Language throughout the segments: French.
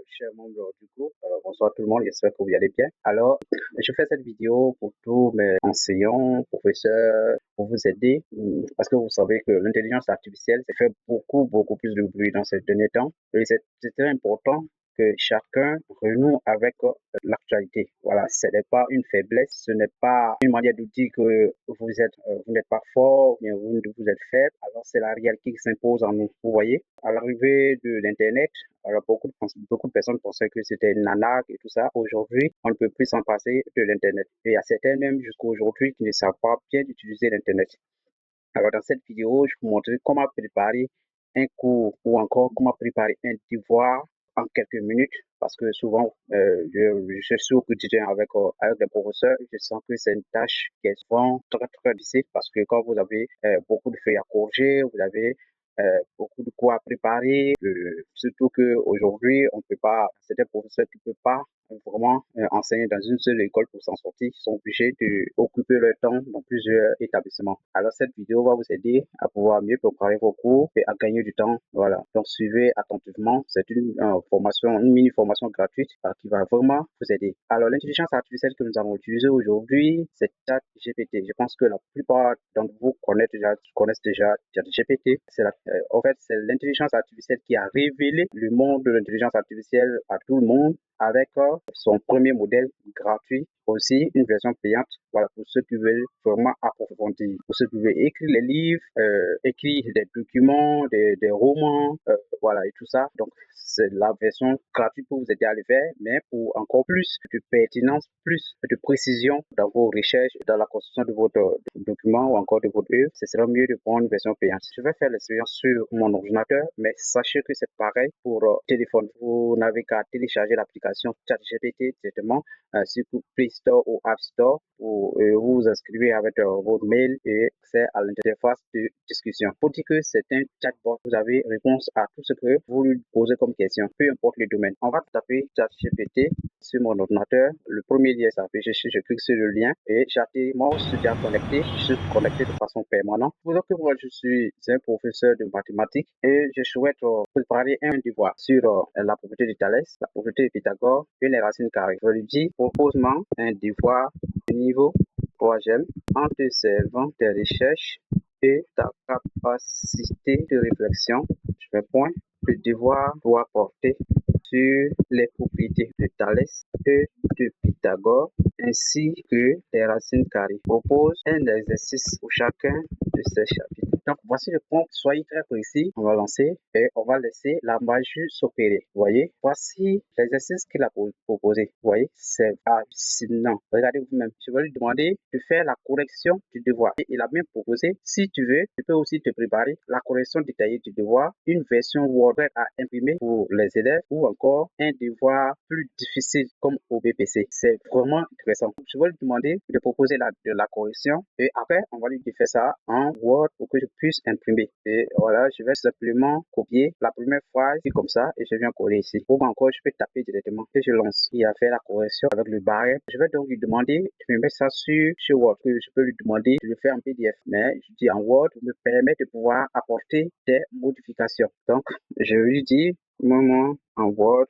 chers membres du groupe. Bonsoir tout le monde, j'espère que vous allez bien. Alors, je fais cette vidéo pour tous mes enseignants, professeurs, pour vous aider, parce que vous savez que l'intelligence artificielle fait beaucoup plus de bruit dans ces derniers temps. Et c'est très important que chacun renoue avec l'actualité. Voilà, ce n'est pas une faiblesse, ce n'est pas une manière de dire que vous n'êtes pas fort, ou bien vous êtes faible. Alors c'est la réalité qui s'impose en nous. Vous voyez, à l'arrivée de l'internet, alors beaucoup de personnes pensaient que c'était une arnaque et tout ça. Aujourd'hui, on ne peut plus s'en passer de l'internet. Et il y a certains même jusqu'à aujourd'hui qui ne savent pas bien utiliser l'internet. Alors dans cette vidéo, je vais vous montrer comment préparer un cours ou encore comment préparer un devoir en quelques minutes parce que souvent je suis au quotidien avec des professeurs, je sens que c'est une tâche qui est souvent très difficile parce que quand vous avez beaucoup de feuilles à corriger, vous avez beaucoup de cours à préparer, surtout qu'aujourd'hui on peut pas, c'est des professeurs qui ne peuvent pas vraiment enseigner dans une seule école pour s'en sortir. Ils sont obligés d'occuper leur temps dans plusieurs établissements. Alors cette vidéo va vous aider à pouvoir mieux préparer vos cours et à gagner du temps. Voilà. Donc suivez attentivement. C'est une formation, une mini formation gratuite qui va vraiment vous aider. Alors l'intelligence artificielle que nous allons utiliser aujourd'hui, c'est ChatGPT. Je pense que la plupart d'entre vous connaissent déjà ChatGPT. En fait, c'est l'intelligence artificielle qui a révélé le monde de l'intelligence artificielle à tout le monde avec son premier modèle gratuit, aussi une version payante, voilà, pour ceux qui veulent vraiment approfondir, pour ceux qui veulent écrire les livres, écrire des documents, des romans, voilà, et tout ça. Donc, c'est la version gratuite pour vous aider à le faire, mais pour encore plus de pertinence, plus de précision dans vos recherches, dans la construction de votre document ou encore de votre œuvre, ce sera mieux de prendre une version payante. Je vais faire l'expérience sur mon ordinateur, mais sachez que c'est pareil pour téléphone. Vous n'avez qu'à télécharger l'application ChatGPT directement sur Play Store ou App Store. Vous vous inscrivez avec votre mail et c'est à l'interface de discussion. Pour dire que c'est un chatbot, vous avez réponse à tout ce que vous lui posez comme question, peu importe le domaine. On va taper ChatGPT sur mon ordinateur. Le premier lien s'affiche, je clique sur le lien et j'atterris. Moi, je suis déjà connecté. Je suis connecté de façon permanente. Pour que moi, je suis un professeur de mathématiques et je souhaite préparer un devoir sur la propriété de Thalès, la propriété de Pythagore et les racines carrées. Je lui dis, propose-moi un devoir de niveau 3e en te servant des recherches et ta capacité de réflexion. Je fais point. Le devoir doit porter sur les propriétés de Thalès et de Pythagore ainsi que les racines carrées. Propose un exercice pour chacun de ces chapitres. Donc, voici le prompt. Soyez très précis. On va lancer et on va laisser la magie s'opérer. Vous voyez, voici l'exercice qu'il a proposé. Vous voyez, c'est fascinant. Regardez vous-même. Je vais lui demander de faire la correction du devoir. Et il a bien proposé, si tu veux, tu peux aussi te préparer la correction détaillée du devoir, une version Word à imprimer pour les élèves ou encore un devoir plus difficile comme au BPC. C'est vraiment intéressant. Je vais lui demander de proposer de la correction et après, on va lui faire ça en Word pour que je puisse imprimer. Et voilà, je vais simplement copier la première phrase comme ça et je viens coller ici. Ou encore, je peux taper directement et je lance. Il a fait la correction avec le barré. Je vais donc lui demander de me mettre ça sur Word. Je peux lui demander de le faire en PDF. Mais je dis en Word me permet de pouvoir apporter des modifications. Donc, je lui dis, moment en Word,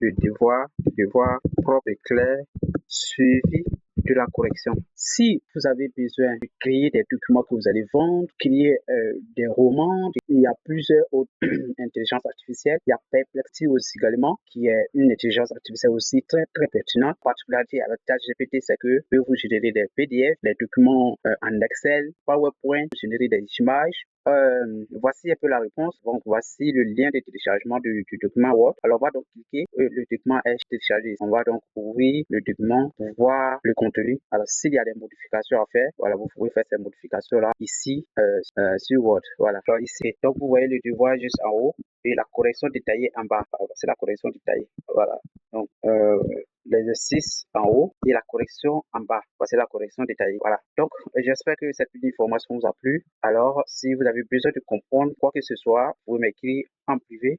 le devoir propre et clair, suivi de la correction. Si vous avez besoin de créer des documents que vous allez vendre, créer des romans, il y a plusieurs autres intelligences artificielles. Il y a Perplexity aussi également, qui est une intelligence artificielle aussi très pertinente. La particularité avec ChatGPT, c'est que peut vous générer des PDF, des documents en Excel, PowerPoint, générer des images. Voici un peu la réponse. Donc, voici le lien de téléchargement du document Word. Alors, on va donc cliquer. Le document est téléchargé. On va donc ouvrir le document pour voir le contenu. Alors, s'il y a des modifications à faire, voilà, vous pouvez faire ces modifications-là ici sur Word. Voilà. Alors, ici, donc, vous voyez le devoir juste en haut et la correction détaillée en bas. C'est la correction détaillée. Voilà. Donc, l'exercice en haut et la correction en bas. Voici la correction détaillée. Voilà. Donc, j'espère que cette petite information vous a plu. Alors, si vous avez besoin de comprendre quoi que ce soit, vous pouvez m'écrire en privé